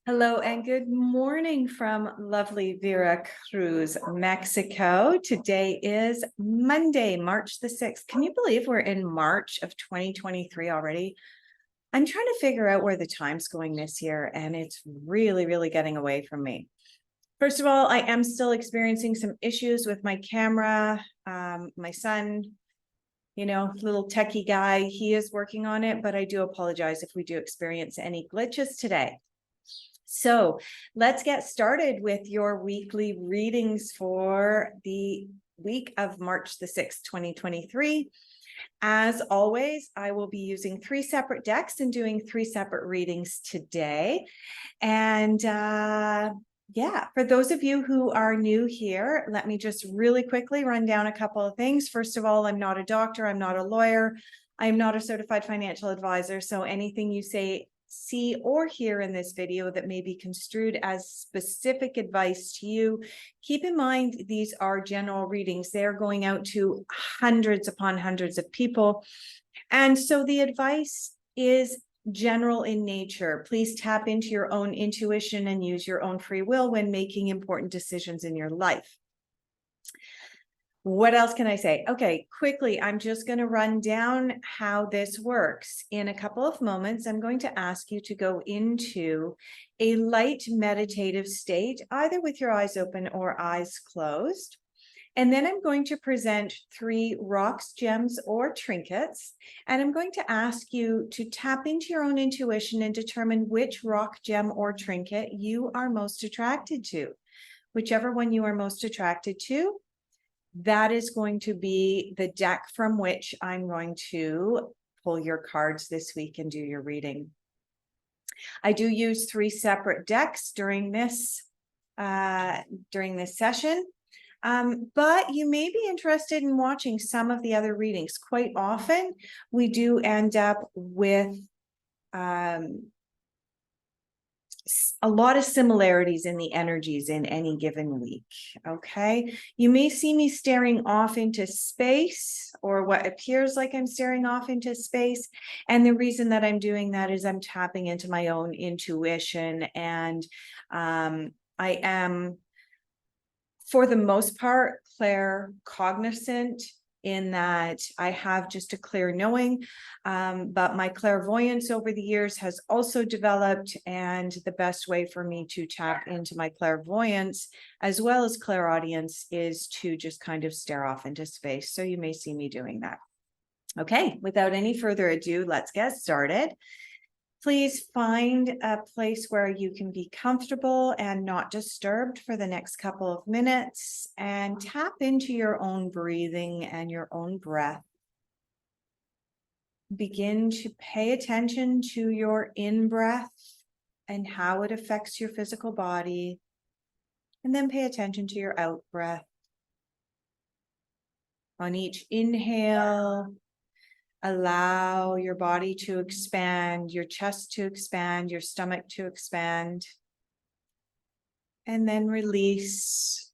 Hello and good morning from lovely Vera Cruz, Mexico. Today is Monday, March the 6th. Can you believe we're in March of 2023 already? I'm trying to figure out where the time's going this year, and it's really getting away from me. First of all, I am still experiencing some issues with my camera. My son, little techie guy, he is working on it, but I do apologize if we do experience any glitches today. So let's get started with your weekly readings for the week of March the 6th, 2023. As always, I will be using 3 separate decks and doing 3 separate readings today. And yeah, for those of you who are new here, let me just really quickly run down a couple of things. First of all, I'm not a doctor, I'm not a lawyer, I'm not a certified financial advisor. So anything you see or hear in this video that may be construed as specific advice to you, keep in mind these are general readings. They're going out to hundreds upon hundreds of people. And so the advice is general in nature. Please tap into your own intuition and use your own free will when making important decisions in your life. What else can I say? Okay, quickly, I'm just going to run down how this works. In a couple of moments, I'm going to ask you to go into a light meditative state, either with your eyes open or eyes closed. And then I'm going to present 3 rocks, gems, or trinkets. And I'm going to ask you to tap into your own intuition and determine which rock, gem, or trinket you are most attracted to. Whichever one you are most attracted to, that is going to be the deck from which I'm going to pull your cards this week and do your reading. I do use 3 separate decks during this session, but you may be interested in watching some of the other readings. Quite often, we do end up with a lot of similarities in the energies in any given week. Okay, you may see me staring off into space, or what appears like I'm staring off into space, and the reason that I'm doing that is I'm tapping into my own intuition, and I am, for the most part, claircognizant, in that I have just a clear knowing, but my clairvoyance over the years has also developed, and the best way for me to tap into my clairvoyance as well as clairaudience is to just kind of stare off into space. So you may see me doing that. Okay, without any further ado, let's get started. Please find a place where you can be comfortable and not disturbed for the next couple of minutes, and tap into your own breathing and your own breath. Begin to pay attention to your in-breath and how it affects your physical body, and then pay attention to your out-breath. On each inhale, allow your body to expand, your chest to expand, your stomach to expand, and then release.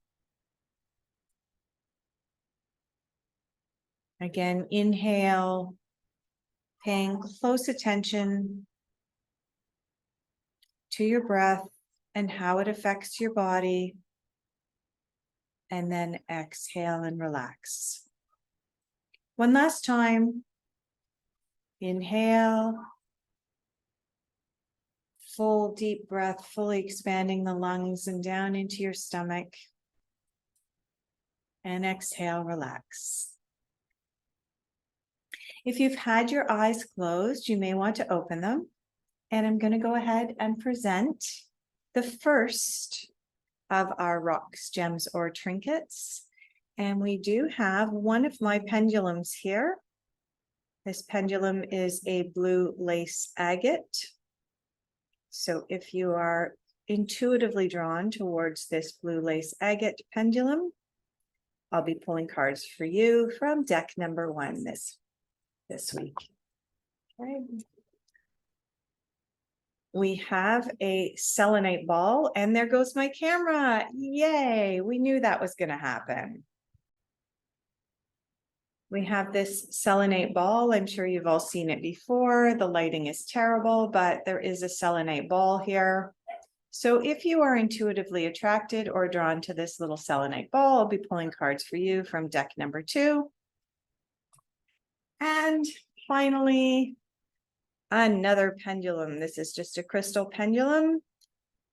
Again, inhale, paying close attention to your breath and how it affects your body, and then exhale and relax. One last time. Inhale, full deep breath, fully expanding the lungs and down into your stomach. And exhale, relax. If you've had your eyes closed, you may want to open them. And I'm going to go ahead and present the first of our rocks, gems, or trinkets. And we do have one of my pendulums here. This pendulum is a blue lace agate. So if you are intuitively drawn towards this blue lace agate pendulum, I'll be pulling cards for you from deck number 1 this week. Okay. We have a selenite ball, and there goes my camera. Yay, we knew that was going to happen. We have this selenite ball. I'm sure you've all seen it before. The lighting is terrible, but there is a selenite ball here. So if you are intuitively attracted or drawn to this little selenite ball, I'll be pulling cards for you from deck number 2. And finally, another pendulum. This is just a crystal pendulum,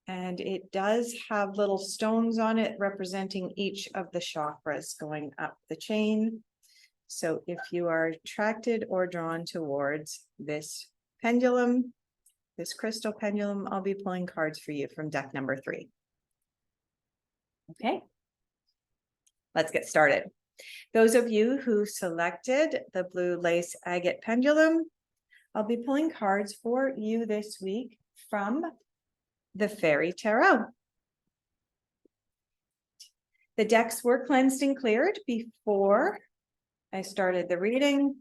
and it does have little stones on it representing each of the chakras going up the chain. So if you are attracted or drawn towards this pendulum, this crystal pendulum, I'll be pulling cards for you from deck number 3. Okay, let's get started. Those of you who selected the blue lace agate pendulum, I'll be pulling cards for you this week from the Fairy Tarot. The decks were cleansed and cleared before I started the reading.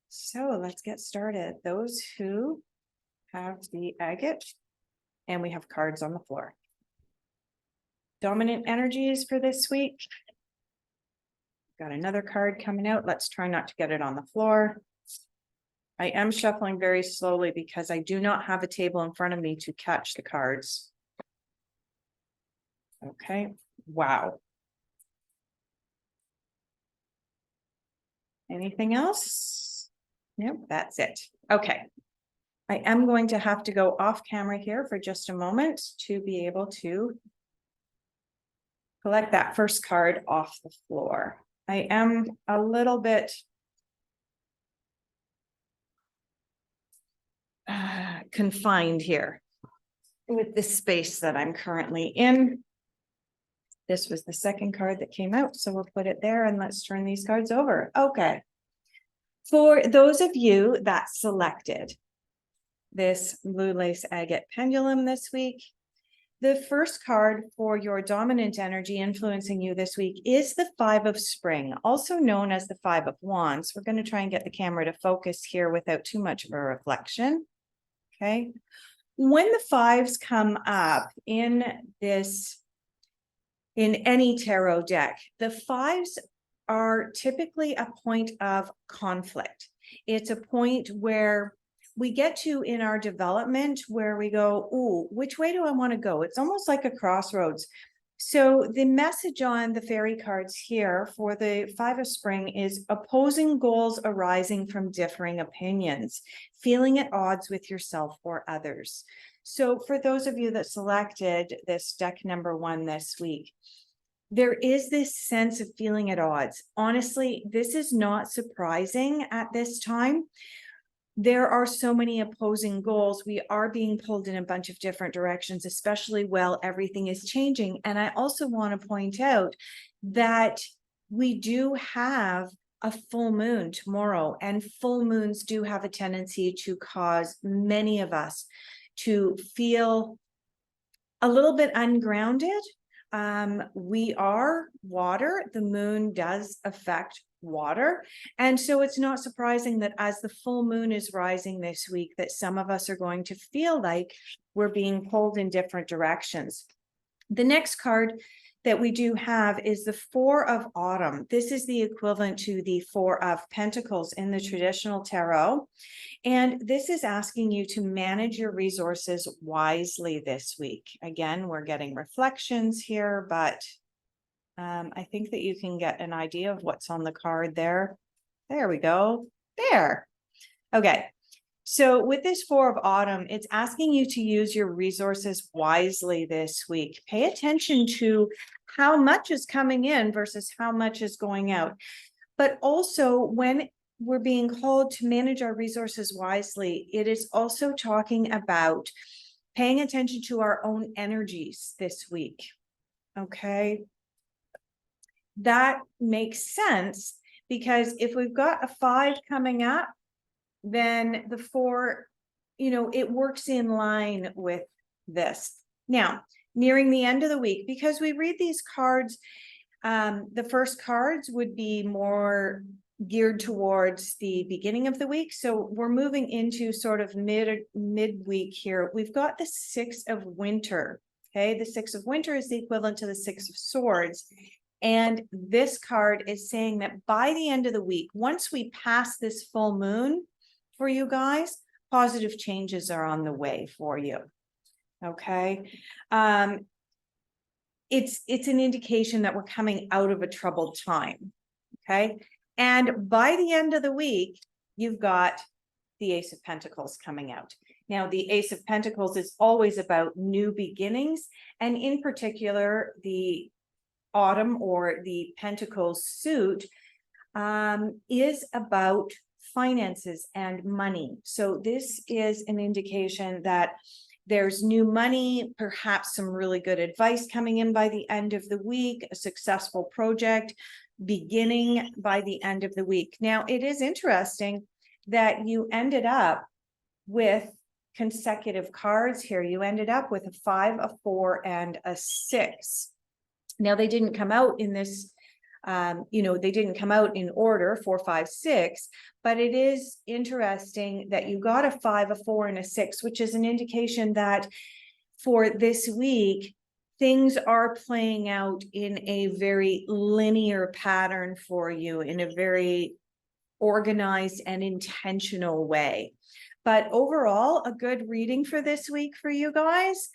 So let's get started. Those who have the agate, and we have cards on the floor. Dominant energies for this week. Got another card coming out. Let's try not to get it on the floor. I am shuffling very slowly because I do not have a table in front of me to catch the cards. Okay, wow. Anything else? Nope, that's it. Okay. I am going to have to go off camera here for just a moment to be able to collect that first card off the floor. I am a little bit confined here with the space that I'm currently in. This was the second card that came out, so we'll put it there and let's turn these cards over. Okay. For those of you that selected this blue lace agate pendulum this week, the first card for your dominant energy influencing you this week is the 5 of Spring, also known as the 5 of Wands. We're going to try and get the camera to focus here without too much of a reflection. Okay. When the 5s come up in any tarot deck, the 5s are typically a point of conflict. It's a point where we get to in our development where we go, ooh, which way do I want to go? It's almost like a crossroads. So the message on the fairy cards here for the 5 of Spring is opposing goals arising from differing opinions, feeling at odds with yourself or others. So for those of you that selected this deck number 1 this week, there is this sense of feeling at odds. Honestly, this is not surprising at this time. There are so many opposing goals. We are being pulled in a bunch of different directions, especially while everything is changing. And I also want to point out that we do have a full moon tomorrow, and full moons do have a tendency to cause many of us to feel a little bit ungrounded. We are water. The moon does affect water. And so it's not surprising that as the full moon is rising this week, that some of us are going to feel like we're being pulled in different directions. The next card that we do have is the 4 of Autumn. This is the equivalent to the 4 of Pentacles in the traditional tarot. And this is asking you to manage your resources wisely this week. Again, we're getting reflections here, but I think that you can get an idea of what's on the card there. There we go. There. Okay. So with this 4 of Autumn, it's asking you to use your resources wisely this week. Pay attention to how much is coming in versus how much is going out. But also when we're being called to manage our resources wisely, it is also talking about paying attention to our own energies this week. Okay. That makes sense because if we've got a 5 coming up, then the 4, it works in line with this. Now, nearing the end of the week, because we read these cards, the first cards would be more geared towards the beginning of the week. So we're moving into sort of midweek here. We've got the 6 of Winter. Okay, the 6 of Winter is the equivalent to the 6 of Swords. And this card is saying that by the end of the week, once we pass this full moon for you guys, positive changes are on the way for you. Okay. It's an indication that we're coming out of a troubled time. Okay. And by the end of the week, you've got the Ace of Pentacles coming out. Now, the Ace of Pentacles is always about new beginnings, and in particular, the Autumn or the Pentacles suit is about finances and money. So this is an indication that there's new money, perhaps some really good advice coming in by the end of the week, a successful project beginning by the end of the week. Now, it is interesting that you ended up with consecutive cards here. You ended up with a 5, a 4, and a 6. Now, they didn't come out in this, they didn't come out in order 4, 5, 6, but it is interesting that you got a 5, a 4, and a 6, which is an indication that for this week, things are playing out in a very linear pattern for you, in a very organized and intentional way. But overall, a good reading for this week for you guys.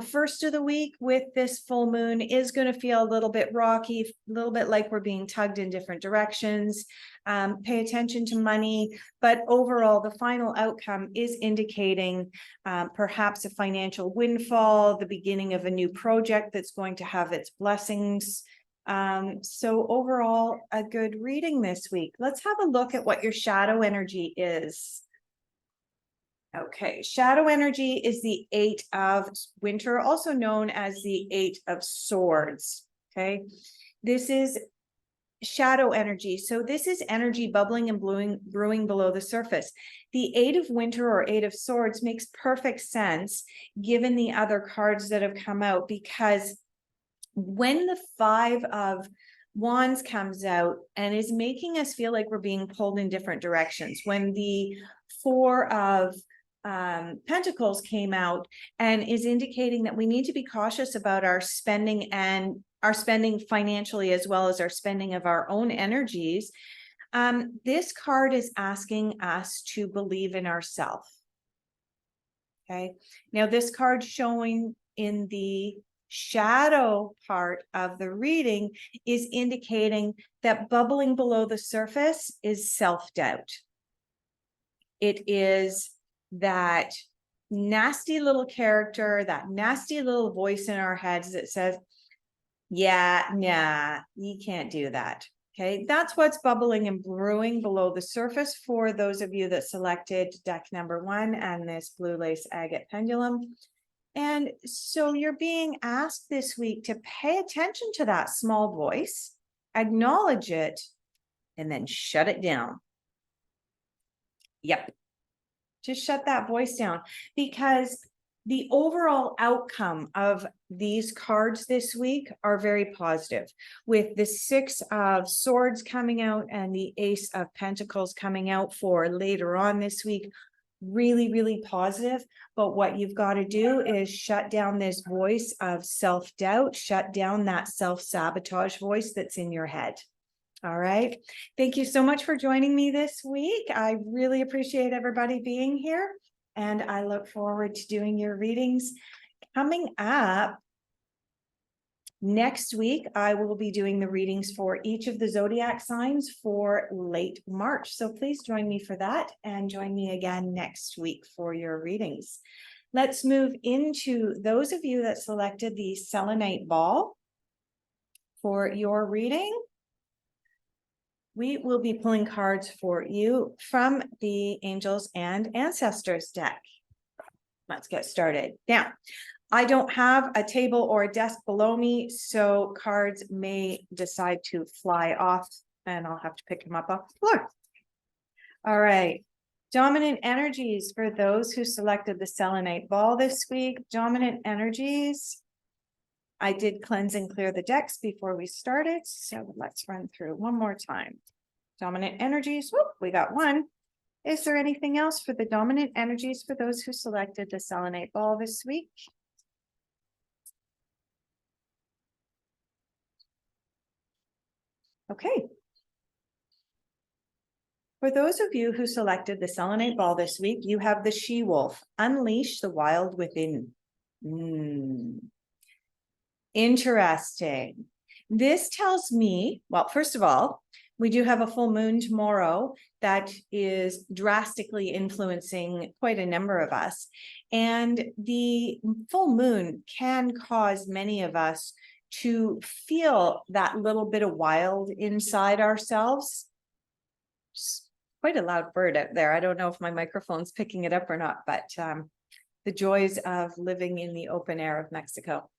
First of the week with this full moon is going to feel a little bit rocky, a little bit like we're being tugged in different directions. Pay attention to money, but overall, the final outcome is indicating perhaps a financial windfall, the beginning of a new project that's going to have its blessings. So overall, a good reading this week. Let's have a look at what your shadow energy is. Okay, shadow energy is the 8 of Winter, also known as the 8 of Swords. Okay, this is shadow energy. So this is energy bubbling and brewing below the surface. The 8 of Winter or 8 of Swords makes perfect sense given the other cards that have come out, because when the 5 of Wands comes out and is making us feel like we're being pulled in different directions, when the 4 of Pentacles came out and is indicating that we need to be cautious about our spending, and our spending financially as well as our spending of our own energies, this card is asking us to believe in ourselves. Okay, now this card showing in the shadow part of the reading is indicating that bubbling below the surface is self-doubt. It is that nasty little character, that nasty little voice in our heads that says, yeah, nah, you can't do that. Okay, that's what's bubbling and brewing below the surface for those of you that selected deck number 1 and this blue lace agate pendulum. And so you're being asked this week to pay attention to that small voice, acknowledge it, and then shut it down. Yep. Just shut that voice down, because the overall outcome of these cards this week are very positive, with the 6 of Swords coming out and the Ace of Pentacles coming out for later on this week. Really, really positive. But what you've got to do is shut down this voice of self-doubt, shut down that self-sabotage voice that's in your head. All right. Thank you so much for joining me this week. I really appreciate everybody being here, and I look forward to doing your readings. Coming up next week, I will be doing the readings for each of the zodiac signs for late March. So please join me for that, and join me again next week for your readings. Let's move into those of you that selected the Selenite ball for your reading. We will be pulling cards for you from the Angels and Ancestors deck. Let's get started. Now, I don't have a table or a desk below me, so cards may decide to fly off and I'll have to pick them up off the floor. All right. Dominant energies for those who selected the Selenite ball this week. Dominant energies. I did cleanse and clear the decks before we started, so let's run through one more time. Dominant energies, whoop, we got one. Is there anything else for the dominant energies for those who selected the Selenite ball this week? Okay. For those of you who selected the Selenite ball this week, you have the she-wolf, unleash the wild within. Interesting. This tells me, well, first of all, we do have a full moon tomorrow that is drastically influencing quite a number of us. And the full moon can cause many of us to feel that little bit of wild inside ourselves. It's quite a loud bird out there. I don't know if my microphone's picking it up or not, but the joys of living in the open air of Mexico.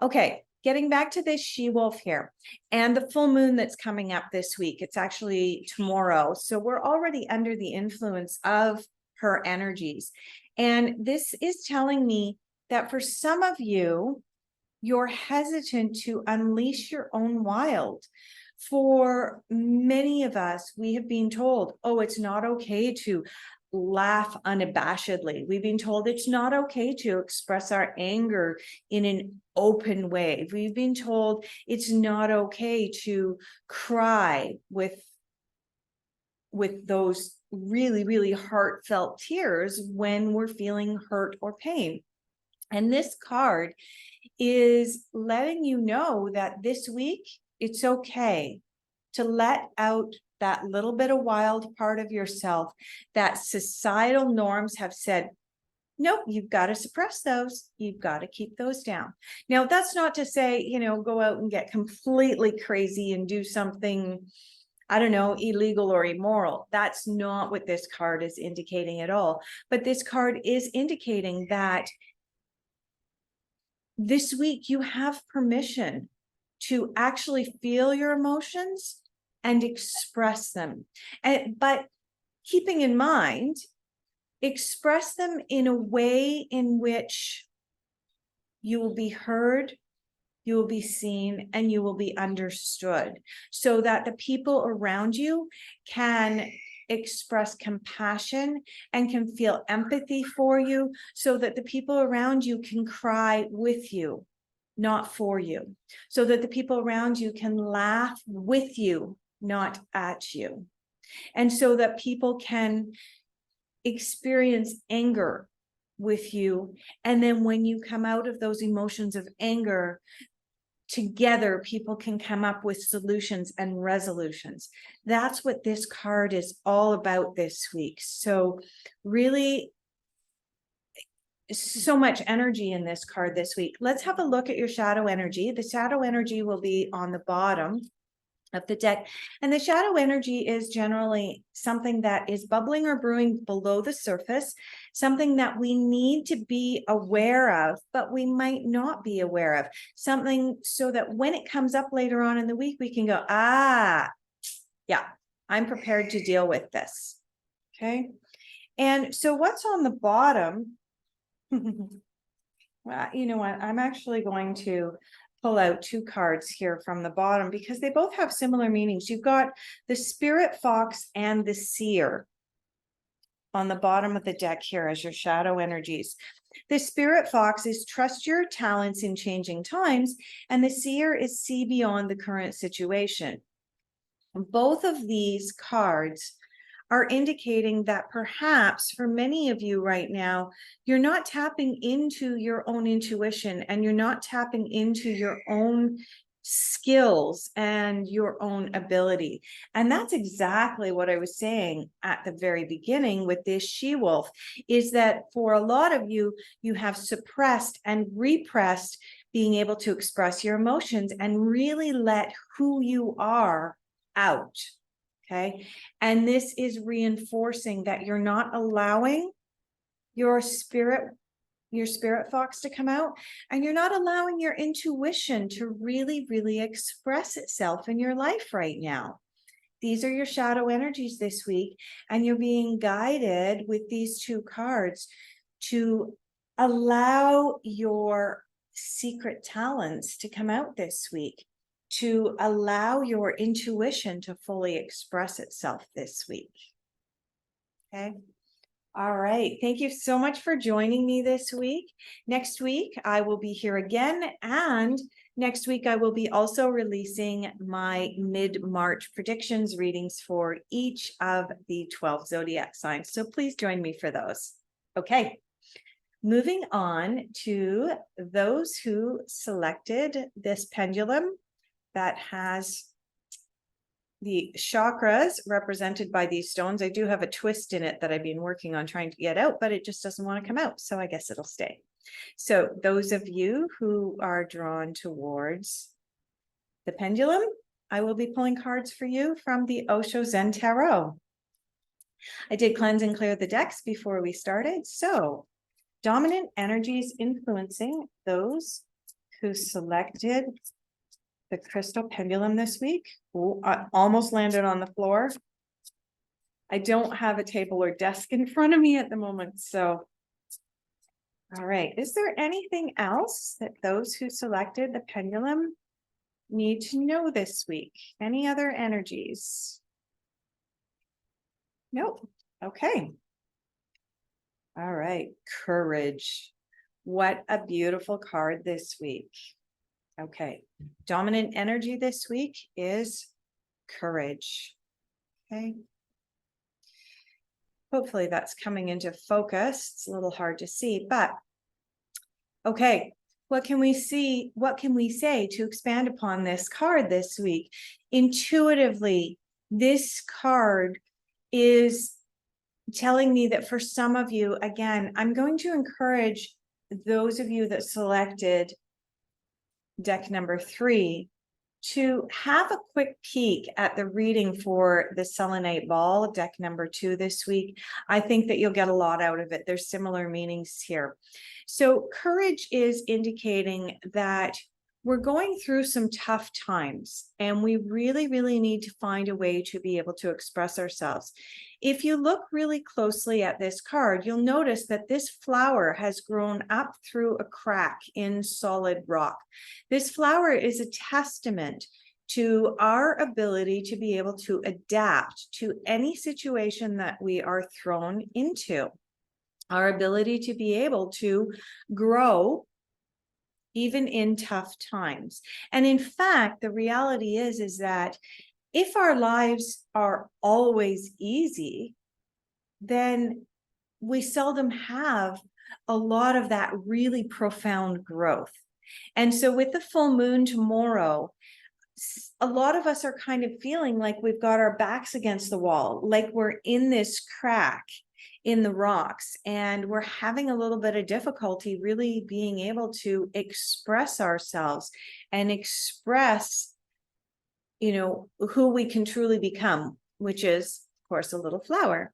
Okay, getting back to this she-wolf here and the full moon that's coming up this week. It's actually tomorrow. So we're already under the influence of her energies. And this is telling me that for some of you, you're hesitant to unleash your own wild. For many of us, we have been told, oh, it's not okay to laugh unabashedly. We've been told it's not okay to express our anger in an open way. We've been told it's not okay to cry with those really, really heartfelt tears when we're feeling hurt or pain. And this card is letting you know that this week, it's okay to let out that little bit of wild part of yourself that societal norms have said, nope, you've got to suppress those. You've got to keep those down. Now, that's not to say, you know, go out and get completely crazy and do something, I don't know, illegal or immoral. That's not what this card is indicating at all. But this card is indicating that this week you have permission to actually feel your emotions and express them. But keeping in mind, express them in a way in which you will be heard, you will be seen, and you will be understood, so that the people around you can express compassion and can feel empathy for you, so that the people around you can cry with you, not for you, so that the people around you can laugh with you, not at you, and so that people can experience anger with you. And then when you come out of those emotions of anger, together people can come up with solutions and resolutions. That's what this card is all about this week. So really, so much energy in this card this week. Let's have a look at your shadow energy. The shadow energy will be on the bottom of the deck. And the shadow energy is generally something that is bubbling or brewing below the surface, something that we need to be aware of, but we might not be aware of. Something so that when it comes up later on in the week, we can go, yeah, I'm prepared to deal with this. Okay. And so what's on the bottom? Well, you know what? I'm actually going to pull out two cards here from the bottom because they both have similar meanings. You've got the Spirit Fox and the Seer on the bottom of the deck here as your shadow energies. The Spirit Fox is trust your talents in changing times, and the Seer is see beyond the current situation. Both of these cards are indicating that perhaps for many of you right now, you're not tapping into your own intuition and you're not tapping into your own skills and your own ability. And that's exactly what I was saying at the very beginning with this she-wolf, is that for a lot of you, you have suppressed and repressed being able to express your emotions and really let who you are out. Okay. And this is reinforcing that you're not allowing your spirit fox to come out, and you're not allowing your intuition to really, really express itself in your life right now. These are your shadow energies this week, and you're being guided with these two cards to allow your secret talents to come out this week, to allow your intuition to fully express itself this week. Okay. All right. Thank you so much for joining me this week. Next week, I will be here again. And next week, I will be also releasing my mid-March predictions readings for each of the 12 zodiac signs. So please join me for those. Okay. Moving on to those who selected this pendulum that has the chakras represented by these stones. I do have a twist in it that I've been working on trying to get out, but it just doesn't want to come out. So I guess it'll stay. So those of you who are drawn towards the pendulum, I will be pulling cards for you from the Osho Zen Tarot. I did cleanse and clear the decks before we started. So dominant energies influencing those who selected the crystal pendulum this week. Ooh, I almost landed on the floor. I don't have a table or desk in front of me at the moment. So, all right. Is there anything else that those who selected the pendulum need to know this week? Any other energies? Nope. Okay. All right. Courage. What a beautiful card this week. Okay. Dominant energy this week is courage. Okay. Hopefully that's coming into focus. It's a little hard to see, but okay. What can we see? What can we say to expand upon this card this week? Intuitively, this card is telling me that for some of you, again, I'm going to encourage those of you that selected deck number 3 to have a quick peek at the reading for the Selenite ball, deck number 2 this week. I think that you'll get a lot out of it. There's similar meanings here. So courage is indicating that we're going through some tough times and we really, really need to find a way to be able to express ourselves. If you look really closely at this card, you'll notice that this flower has grown up through a crack in solid rock. This flower is a testament to our ability to be able to adapt to any situation that we are thrown into, our ability to be able to grow even in tough times. And in fact, the reality is that if our lives are always easy, then we seldom have a lot of that really profound growth. And so with the full moon tomorrow, a lot of us are kind of feeling like we've got our backs against the wall, like we're in this crack in the rocks, and we're having a little bit of difficulty really being able to express ourselves and express, who we can truly become, which is, of course, a little flower.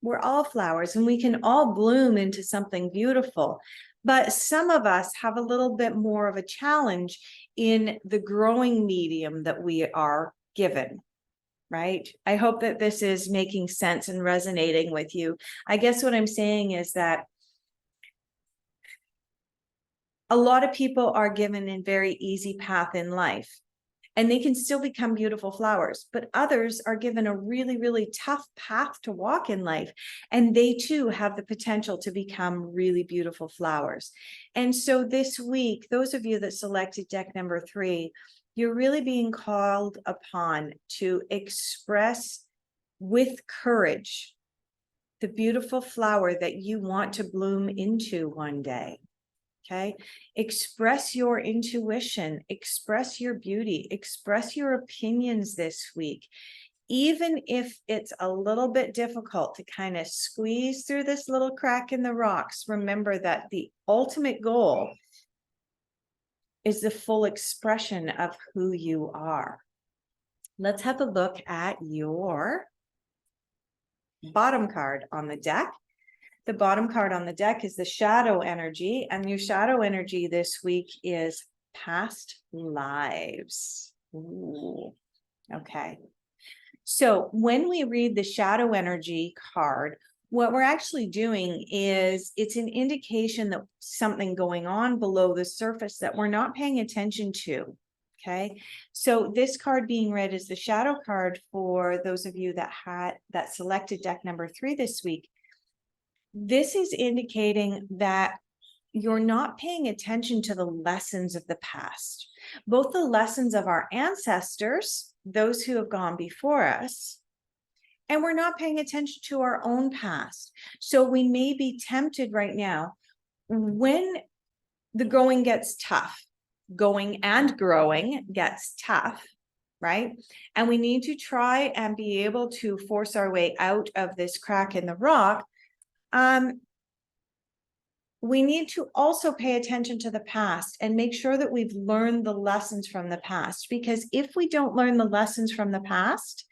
We're all flowers and we can all bloom into something beautiful. But some of us have a little bit more of a challenge in the growing medium that we are given. Right? I hope that this is making sense and resonating with you. I guess what I'm saying is that a lot of people are given a very easy path in life and they can still become beautiful flowers, but others are given a really, really tough path to walk in life. And they too have the potential to become really beautiful flowers. And so this week, those of you that selected deck number 3, you're really being called upon to express with courage the beautiful flower that you want to bloom into one day. Okay. Express your intuition, express your beauty, express your opinions this week. Even if it's a little bit difficult to kind of squeeze through this little crack in the rocks, remember that the ultimate goal is the full expression of who you are. Let's have a look at your bottom card on the deck. The bottom card on the deck is the shadow energy, and your shadow energy this week is past lives. Ooh, okay. So when we read the shadow energy card, what we're actually doing is it's an indication that something going on below the surface that we're not paying attention to. Okay. So this card being read is the shadow card for those of you that selected deck number 3 this week. This is indicating that you're not paying attention to the lessons of the past, both the lessons of our ancestors, those who have gone before us, and we're not paying attention to our own past. So we may be tempted right now when the going gets tough, going and growing gets tough, right? And we need to try and be able to force our way out of this crack in the rock. We need to also pay attention to the past and make sure that we've learned the lessons from the past, because if we don't learn the lessons from the past,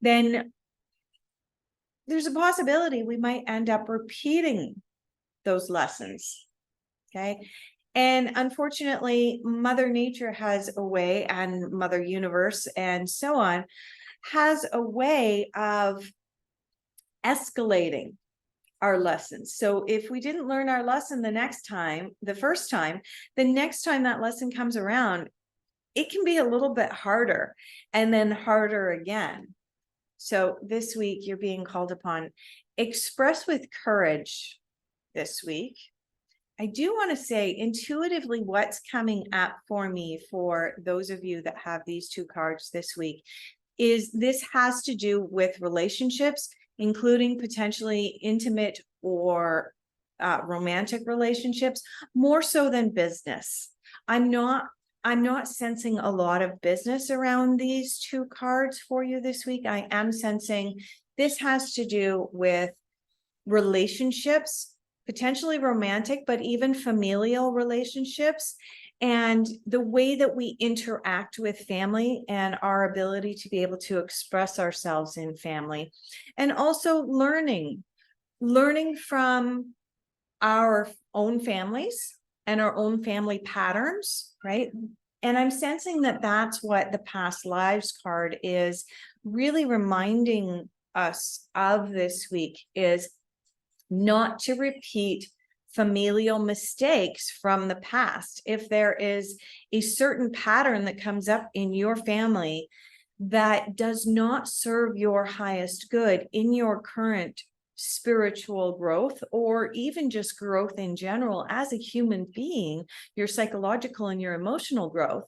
then there's a possibility we might end up repeating those lessons. Okay. And unfortunately, Mother Nature has a way, and Mother Universe and so on, has a way of escalating our lessons. So if we didn't learn our lesson the first time, the next time that lesson comes around, it can be a little bit harder, and then harder again. So this week you're being called upon, express with courage this week. I do want to say intuitively what's coming up for me, for those of you that have these two cards this week, is this has to do with relationships, including potentially intimate or romantic relationships, more so than business. I'm not sensing a lot of business around these two cards for you this week. I am sensing this has to do with relationships, potentially romantic, but even familial relationships, and the way that we interact with family and our ability to be able to express ourselves in family, and also learning from our own families and our own family patterns, right? And I'm sensing that that's what the past lives card is really reminding us of this week, is not to repeat familial mistakes from the past. If there is a certain pattern that comes up in your family that does not serve your highest good in your current spiritual growth, or even just growth in general as a human being, your psychological and your emotional growth,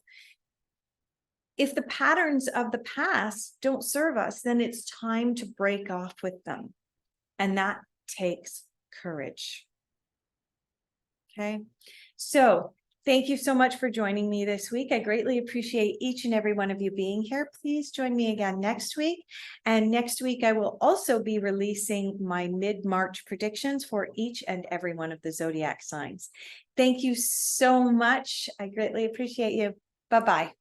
if the patterns of the past don't serve us, then it's time to break off with them. And that takes courage. Okay, so thank you so much for joining me this week. I greatly appreciate each and every one of you being here. Please join me again next week. And next week, I will also be releasing my mid-March predictions for each and every one of the zodiac signs. Thank you so much. I greatly appreciate you. Bye-bye.